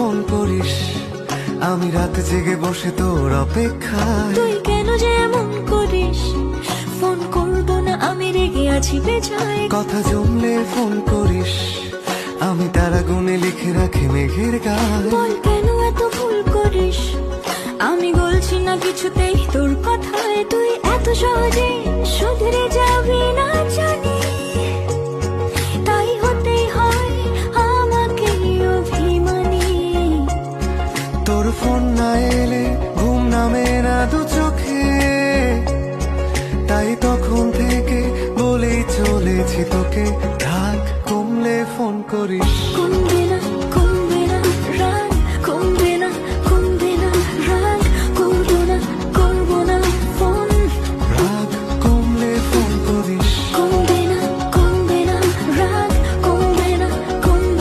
Phone করিস, আমি রাত জেগে বসে তোর অপেক্ষায়। তুই কেন যে এমন করিস, ফোন করবো না আমি রেগে আছি বেজায়। কথা জমলে ফোন করিস, আমি তারা গুনে লিখে রাখি মেঘের গায়ে। বল কেন এত ভুল করিস, আমি বলছি না কিছুতেই তোর কথায়। তুই এত সহজে শুধরে যাবি না জানি, তাই হতেই হয় আমাকে অভিমানী। তোর ফোন না এলে ঘুম নামে না দু চোখে, তাই তখন থেকে বলেই চলেছি তোকে, রাগ কমলে ফোন করিস। কোন